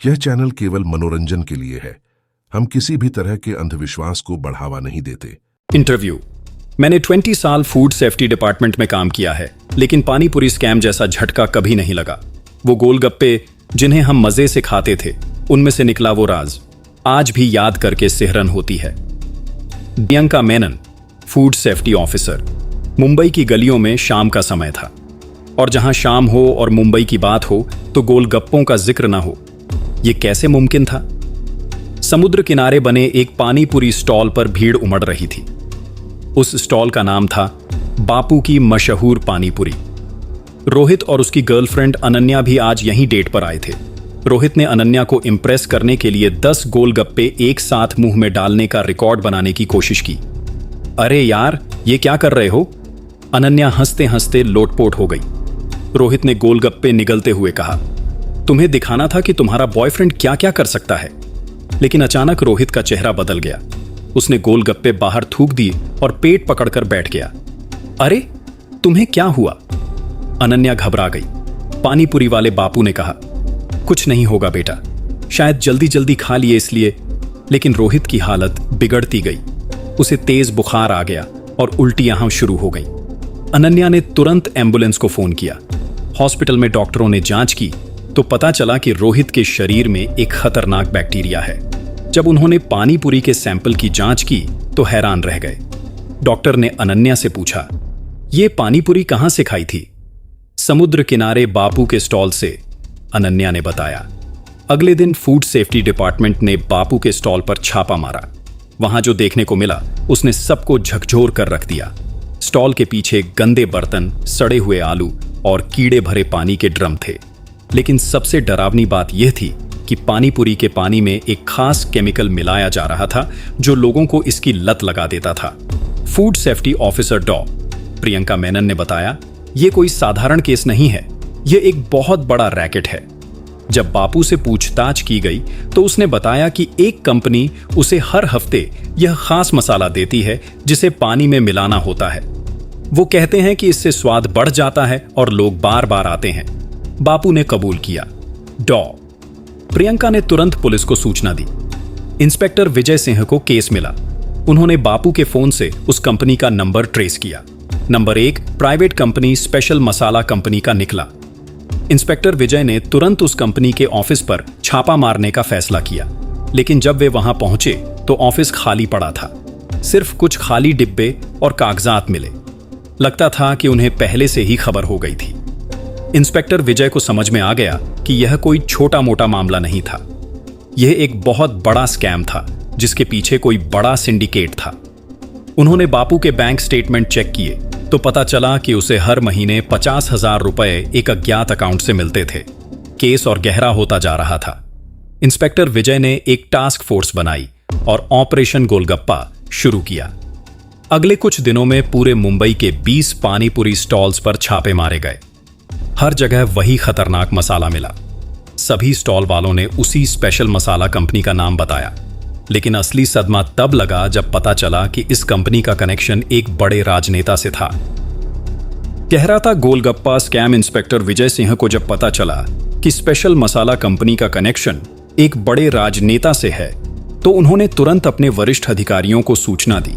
यह चैनल केवल मनोरंजन के लिए है। हम किसी भी तरह के अंधविश्वास को बढ़ावा नहीं देते। इंटरव्यू। मैंने 20 साल फूड सेफ्टी डिपार्टमेंट में काम किया है, लेकिन पानीपुरी स्कैम जैसा झटका कभी नहीं लगा। वो गोलगप्पे जिन्हें हम मजे से खाते थे, उनमें से निकला वो राज आज भी याद करके सिहरन होती है। Priyanka Menon, food safety officer. Mumbai की गलियों में शाम का समय था, और जहां शाम हो और मुंबई की बात हो तो गोलगप्पों का जिक्र ना हो, यह कैसे मुमकिन था? समुद्र किनारे बने एक पानीपुरी स्टॉल पर भीड़ उमड़ रही थी। उस स्टॉल का नाम था बापू की मशहूर पानीपुरी। रोहित और उसकी गर्लफ्रेंड अनन्या भी आज यहीं डेट पर आए थे। रोहित ने अनन्या को इंप्रेस करने के लिए 10 गोलगप्पे एक साथ मुंह में डालने का रिकॉर्ड बनाने की कोशिश की। अरे यार, ये क्या कर रहे हो? अनन्या हंसते हंसते लोटपोट हो गई। रोहित ने गोलगप्पे निगलते हुए कहा, तुम्हें दिखाना था कि तुम्हारा बॉयफ्रेंड क्या क्या कर सकता है। लेकिन अचानक रोहित का चेहरा बदल गया। उसने गोलगप्पे बाहर थूक दिए और पेट पकड़कर बैठ गया। अरे, तुम्हें क्या हुआ? अनन्या घबरा गई। पानीपुरी वाले बापू ने कहा, कुछ नहीं होगा बेटा, शायद जल्दी जल्दी खा लिए इसलिए। लेकिन रोहित की हालत बिगड़ती गई। उसे तेज बुखार आ गया और उल्टियां शुरू हो गई। अनन्या ने तुरंत एम्बुलेंस को फोन किया। हॉस्पिटल में डॉक्टरों ने जांच की तो पता चला कि रोहित के शरीर में एक खतरनाक बैक्टीरिया है। जब उन्होंने पानीपुरी के सैंपल की जांच की तो हैरान रह गए। डॉक्टर ने अनन्या से पूछा, ये पानीपुरी कहां से खाई थी? समुद्र किनारे बापू के स्टॉल से, अनन्या ने बताया। अगले दिन फूड सेफ्टी डिपार्टमेंट ने बापू के स्टॉल पर छापा मारा। वहां जो देखने को मिला उसने सबको झकझोर कर रख दिया। स्टॉल के पीछे गंदे बर्तन, सड़े हुए आलू और कीड़े भरे पानी के ड्रम थे। लेकिन सबसे डरावनी बात यह थी कि पानीपुरी के पानी में एक खास केमिकल मिलाया जा रहा था जो लोगों को इसकी लत लगा देता था। फूड सेफ्टी ऑफिसर डॉ. प्रियंका मेनन ने बताया, यह कोई साधारण केस नहीं है, यह एक बहुत बड़ा रैकेट है। जब बापू से पूछताछ की गई तो उसने बताया कि एक कंपनी उसे हर हफ्ते यह खास मसाला देती है जिसे पानी में मिलाना होता है। वो कहते हैं कि इससे स्वाद बढ़ जाता है और लोग बार बार आते हैं। बापू ने कबूल किया। डॉ. प्रियंका ने तुरंत पुलिस को सूचना दी। इंस्पेक्टर विजय सिंह को केस मिला। उन्होंने बापू के फोन से उस कंपनी का नंबर ट्रेस किया। नंबर 1 प्राइवेट कंपनी स्पेशल मसाला कंपनी का निकला। इंस्पेक्टर विजय ने तुरंत उस कंपनी के ऑफिस पर छापा मारने का फैसला किया। लेकिन जब वे वहां पहुंचे तो ऑफिस खाली पड़ा था। सिर्फ कुछ खाली डिब्बे और कागजात मिले। लगता था कि उन्हें पहले से ही खबर हो गई थी। इंस्पेक्टर विजय को समझ में आ गया कि यह कोई छोटा मोटा मामला नहीं था। यह एक बहुत बड़ा स्कैम था जिसके पीछे कोई बड़ा सिंडिकेट था। उन्होंने बापू के बैंक स्टेटमेंट चेक किए तो पता चला कि उसे हर महीने 50,000 रुपए एक अज्ञात अकाउंट से मिलते थे। केस और गहरा होता जा रहा था। इंस्पेक्टर विजय ने एक टास्क फोर्स बनाई और ऑपरेशन गोलगप्पा शुरू किया। अगले कुछ दिनों में पूरे मुंबई के 20 पानीपुरी स्टॉल्स पर छापे मारे गए। हर जगह वही खतरनाक मसाला मिला। सभी स्टॉल वालों ने उसी स्पेशल मसाला कंपनी का नाम बताया। लेकिन असली सदमा तब लगा जब पता चला कि इस कंपनी का कनेक्शन एक बड़े राजनेता से था। गहरा था गोलगप्पा स्कैम। इंस्पेक्टर विजय सिंह को जब पता चला कि स्पेशल मसाला कंपनी का कनेक्शन एक बड़े राजनेता से है तो उन्होंने तुरंत अपने वरिष्ठ अधिकारियों को सूचना दी।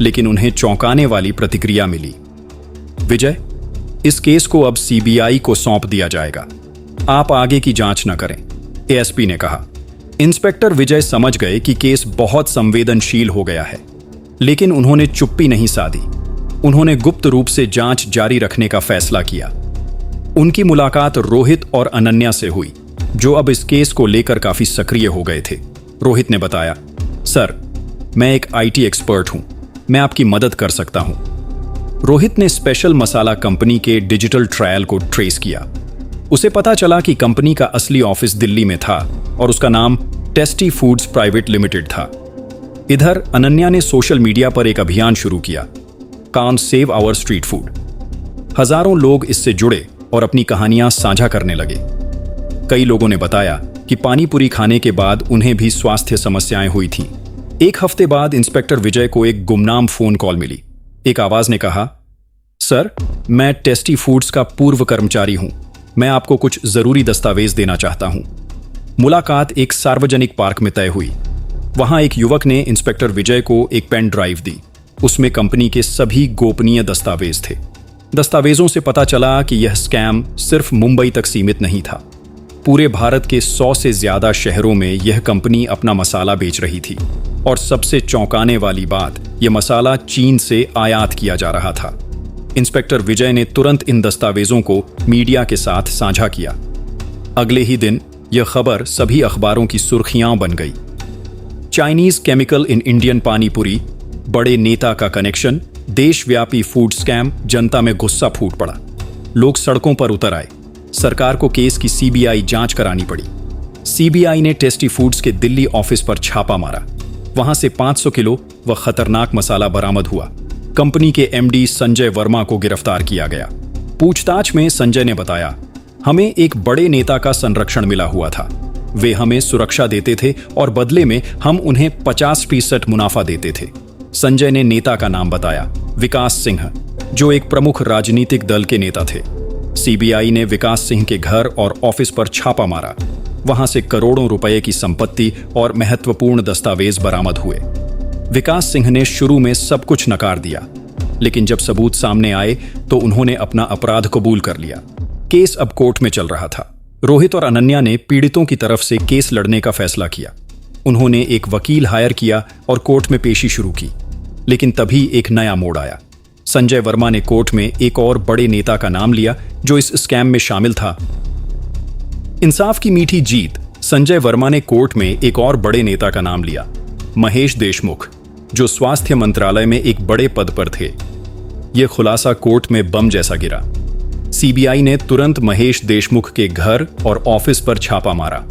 लेकिन उन्हें चौंकाने वाली प्रतिक्रिया मिली। विजय, इस केस को अब सीबीआई को सौंप दिया जाएगा, आप आगे की जांच न करें, एएसपी ने कहा। इंस्पेक्टर विजय समझ गए कि केस बहुत संवेदनशील हो गया है, लेकिन उन्होंने चुप्पी नहीं साधी। उन्होंने गुप्त रूप से जांच जारी रखने का फैसला किया। उनकी मुलाकात रोहित और अनन्या से हुई, जो अब इस केस को लेकर काफी सक्रिय हो गए थे। रोहित ने बताया, सर, मैं एक आईटी एक्सपर्ट हूं, मैं आपकी मदद कर सकता हूं। रोहित ने स्पेशल मसाला कंपनी के डिजिटल ट्रायल को ट्रेस किया। उसे पता चला कि कंपनी का असली ऑफिस दिल्ली में था और उसका नाम टेस्टी फूड्स प्राइवेट लिमिटेड था। इधर अनन्या ने सोशल मीडिया पर एक अभियान शुरू किया, can't save our street food. हजारों लोग इससे जुड़े और अपनी कहानियां साझा करने लगे। कई लोगों ने बताया कि पानीपुरी खाने के बाद उन्हें भी स्वास्थ्य समस्याएं हुई थीं। एक हफ्ते बाद इंस्पेक्टर विजय को एक गुमनाम फोन कॉल मिली। एक आवाज ने कहा, सर, मैं टेस्टी फूड्स का पूर्व कर्मचारी हूं, मैं आपको कुछ जरूरी दस्तावेज देना चाहता हूं। मुलाकात एक सार्वजनिक पार्क में तय हुई। वहां एक युवक ने इंस्पेक्टर विजय को एक पेन ड्राइव दी। उसमें कंपनी के सभी गोपनीय दस्तावेज थे। दस्तावेजों से पता चला कि यह स्कैम सिर्फ मुंबई तक सीमित नहीं था। पूरे भारत के 100 से ज्यादा शहरों में यह कंपनी अपना मसाला बेच रही थी और सबसे चौंकाने वाली बात, यह मसाला चीन से आयात किया जा रहा था। इंस्पेक्टर विजय ने तुरंत इन दस्तावेजों को मीडिया के साथ साझा किया। अगले ही दिन यह खबर सभी अखबारों की सुर्खियां बन गई। Chinese chemical in Indian panipuri, बड़े नेता का कनेक्शन, देशव्यापी फूड स्कैम, जनता में गुस्सा फूट पड़ा। लोग सड़कों पर उतर आए। सरकार को केस की सीबीआई जांच करानी पड़ी। सीबीआई ने टेस्टी फूड्स के दिल्ली ऑफिस पर छापा मारा। वहां से 500 किलो व खतरनाक मसाला बरामद हुआ। कंपनी के एमडी संजय वर्मा को गिरफ्तार किया गया। पूछताछ में संजय ने बताया, हमें एक बड़े नेता का संरक्षण मिला हुआ था। वे हमें सुरक्षा देते थे और बदले में हम उन्हें 50% मुनाफा देते थे। संजय ने नेता का नाम बताया, विकास सिंह, जो एक प्रमुख राजनीतिक दल के नेता थे। सीबीआई ने विकास सिंह के घर और ऑफिस पर छापा मारा। वहां से करोड़ों रुपए की संपत्ति और महत्वपूर्ण दस्तावेज बरामद हुए। विकास सिंह ने शुरू में सब कुछ नकार दिया, लेकिन जब सबूत सामने आए तो उन्होंने अपना अपराध कबूल कर लिया। केस अब कोर्ट में चल रहा था। रोहित और अनन्या ने पीड़ितों की तरफ से केस लड़ने का फैसला किया। उन्होंने एक वकील हायर किया और कोर्ट में पेशी शुरू की। लेकिन तभी एक नया मोड़ आया। संजय वर्मा ने कोर्ट में एक और बड़े नेता का नाम लिया जो इस स्कैम में शामिल था। इंसाफ की मीठी जीत। संजय वर्मा ने कोर्ट में एक और बड़े नेता का नाम लिया, महेश देशमुख, जो स्वास्थ्य मंत्रालय में एक बड़े पद पर थे। यह खुलासा कोर्ट में बम जैसा गिरा। सीबीआई ने तुरंत महेश देशमुख के घर और ऑफिस पर छापा मारा।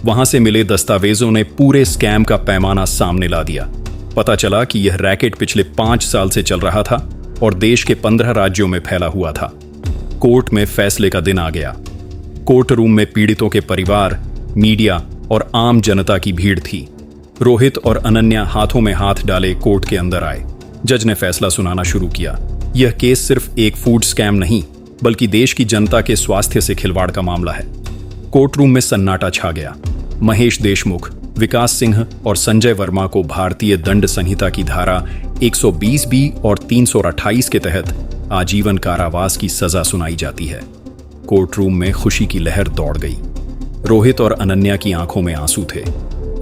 वहां से मिले दस्तावेजों ने पूरे स्कैम का पैमाना सामने ला दिया। पता चला कि यह रैकेट पिछले 5 साल से चल रहा था और देश के 15 राज्यों में फैला हुआ था। कोर्ट में फैसले का दिन आ गया। कोर्ट रूम में पीड़ितों के परिवार, मीडिया और आम जनता की भीड़ थी। रोहित और अनन्या हाथों में हाथ डाले कोर्ट के अंदर आए। जज ने फैसला सुनाना शुरू किया। यह केस सिर्फ एक फूड स्कैम नहीं, बल्कि देश की जनता के स्वास्थ्य से खिलवाड़ का मामला है। कोर्ट रूम में सन्नाटा छा गया। महेश देशमुख, विकास सिंह और संजय वर्मा को भारतीय दंड संहिता की धारा 120 बी और 328 के तहत आजीवन कारावास की सजा सुनाई जाती है। कोर्ट रूम में खुशी की लहर दौड़ गई। रोहित और अनन्या की आंखों में आंसू थे।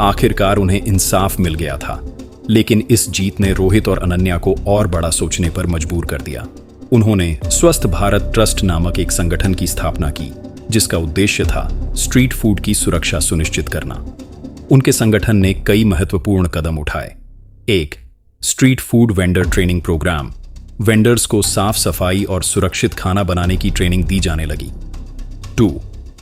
आखिरकार उन्हें इंसाफ मिल गया था। लेकिन इस जीत ने रोहित और अनन्या को और बड़ा सोचने पर मजबूर कर दिया। उन्होंने स्वस्थ भारत ट्रस्ट नामक एक संगठन की स्थापना की, जिसका उद्देश्य था स्ट्रीट फूड की सुरक्षा सुनिश्चित करना। उनके संगठन ने कई महत्वपूर्ण कदम उठाए। 1. Street food vendor training program. Vendors को साफ सफाई और सुरक्षित खाना बनाने की ट्रेनिंग दी जाने लगी। 2.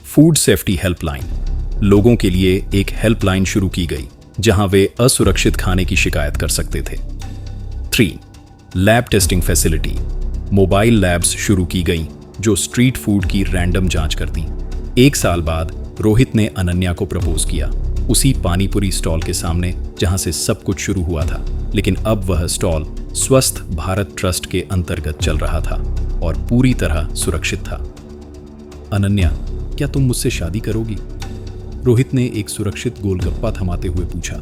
Food safety helpline. लोगों के लिए एक हेल्पलाइन शुरू की गई, जहां वे असुरक्षित खाने की शिकायत कर सकते थे। 3. Lab testing facility. Mobile labs शुरू की गई जो स्ट्रीट फूड की रैंडम जांच करती। 1 साल बाद रोहित ने अनन्या को प्रपोज किया, उसी पानीपुरी स्टॉल के सामने जहां से सब कुछ शुरू हुआ था। लेकिन अब वह स्टॉल स्वस्थ भारत ट्रस्ट के अंतर्गत चल रहा था और पूरी तरह सुरक्षित था। अनन्या, क्या तुम मुझसे शादी करोगी? रोहित ने एक सुरक्षित गोलगप्पा थमाते हुए पूछा।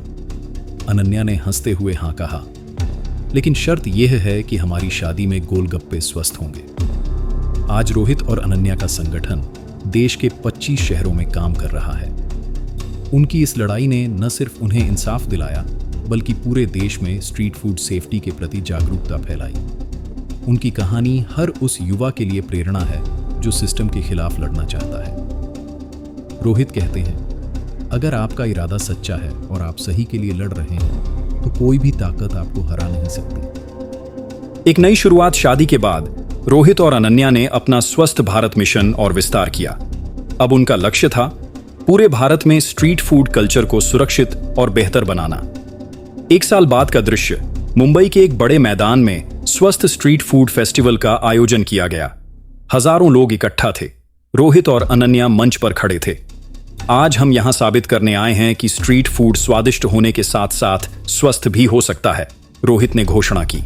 अनन्या ने हंसते हुए हाँ कहा, लेकिन शर्त यह है कि हमारी शादी में गोलगप्पे स्वस्थ होंगे। आज रोहित और अनन्या का संगठन देश के 25 शहरों में काम कर रहा है। उनकी इस लड़ाई ने न सिर्फ उन्हें इंसाफ दिलाया, बल्कि पूरे देश में स्ट्रीट फूड सेफ्टी के प्रति जागरूकता फैलाई। उनकी कहानी हर उस युवा के लिए प्रेरणा है जो सिस्टम के खिलाफ लड़ना चाहता है। रोहित कहते हैं, अगर आपका इरादा सच्चा है और आप सही के लिए लड़ रहे हैं, तो कोई भी ताकत आपको हरा नहीं सकती। एक नई शुरुआत। शादी के बाद रोहित और अनन्या ने अपना स्वस्थ भारत मिशन और विस्तार किया। अब उनका लक्ष्य था पूरे भारत में स्ट्रीट फूड कल्चर को सुरक्षित और बेहतर बनाना। 1 साल बाद का दृश्य। मुंबई के एक बड़े मैदान में स्वस्थ स्ट्रीट फूड फेस्टिवल का आयोजन किया गया। हजारों लोग इकट्ठा थे। रोहित और अनन्या मंच पर खड़े थे। आज हम यहां साबित करने आए हैं कि स्ट्रीट फूड स्वादिष्ट होने के साथ साथ स्वस्थ भी हो सकता है, रोहित ने घोषणा की।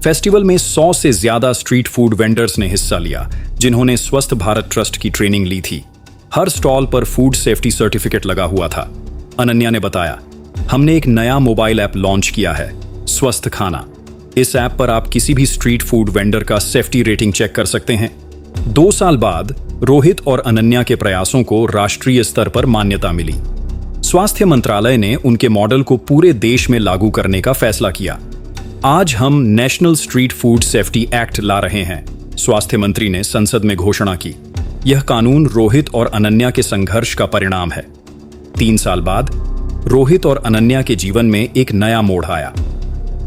फेस्टिवल में 100 से ज्यादा स्ट्रीट फूड वेंडर्स ने हिस्सा लिया, जिन्होंने स्वस्थ भारत ट्रस्ट की ट्रेनिंग ली थी। हर स्टॉल पर फूड सेफ्टी सर्टिफिकेट लगा हुआ था। अनन्या ने बताया, हमने एक नया मोबाइल ऐप लॉन्च किया है, स्वस्थ खाना। इस ऐप पर आप किसी भी स्ट्रीट फूड वेंडर का सेफ्टी रेटिंग चेक कर सकते हैं। 2 साल बाद रोहित और अनन्या के प्रयासों को राष्ट्रीय स्तर पर मान्यता मिली। स्वास्थ्य मंत्रालय ने उनके मॉडल को पूरे देश में लागू करने का फैसला किया। आज हम national street food safety act ला रहे हैं, स्वास्थ्य मंत्री ने संसद में घोषणा की। यह कानून रोहित और अनन्या के संघर्ष का परिणाम है। 3 साल बाद रोहित और अनन्या के जीवन में एक नया मोड़ आया।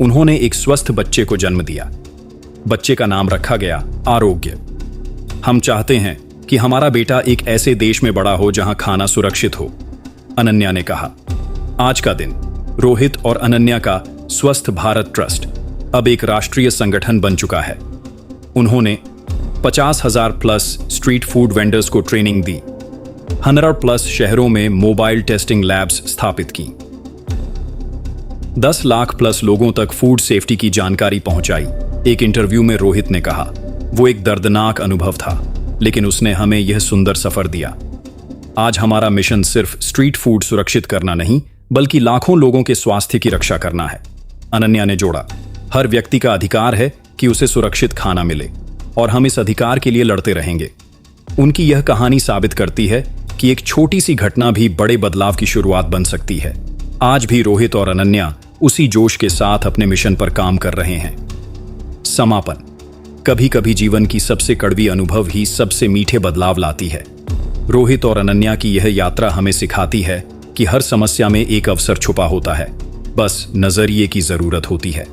उन्होंने एक स्वस्थ बच्चे को जन्म दिया। बच्चे का नाम रखा गया आरोग्य। हम चाहते हैं कि हमारा बेटा एक ऐसे देश में बड़ा हो जहां खाना सुरक्षित हो, अनन्या ने कहा। आज का दिन रोहित और अनन्या का स्वस्थ भारत ट्रस्ट अब एक राष्ट्रीय संगठन बन चुका है। उन्होंने 50,000 प्लस स्ट्रीट फूड वेंडर्स को ट्रेनिंग दी, 100 प्लस शहरों में मोबाइल टेस्टिंग लैब्स स्थापित की, 10 लाख प्लस लोगों तक फूड सेफ्टी की जानकारी पहुंचाई। एक इंटरव्यू में रोहित ने कहा, वो एक दर्दनाक अनुभव था, लेकिन उसने हमें यह सुंदर सफर दिया। आज हमारा मिशन सिर्फ स्ट्रीट फूड सुरक्षित करना नहीं, बल्कि लाखों लोगों के स्वास्थ्य की रक्षा करना है। अनन्या ने जोड़ा, हर व्यक्ति का अधिकार है कि उसे सुरक्षित खाना मिले और हम इस अधिकार के लिए लड़ते रहेंगे। उनकी यह कहानी साबित करती है कि एक छोटी सी घटना भी बड़े बदलाव की शुरुआत बन सकती है। आज भी रोहित और अनन्या उसी जोश के साथ अपने मिशन पर काम कर रहे हैं। समापन, कभी कभी जीवन की सबसे कड़वी अनुभव ही सबसे मीठे बदलाव लाती है। रोहित और अनन्या की यह यात्रा हमें सिखाती है कि हर समस्या में एक अवसर छुपा होता है, बस नजरिए की जरूरत होती है।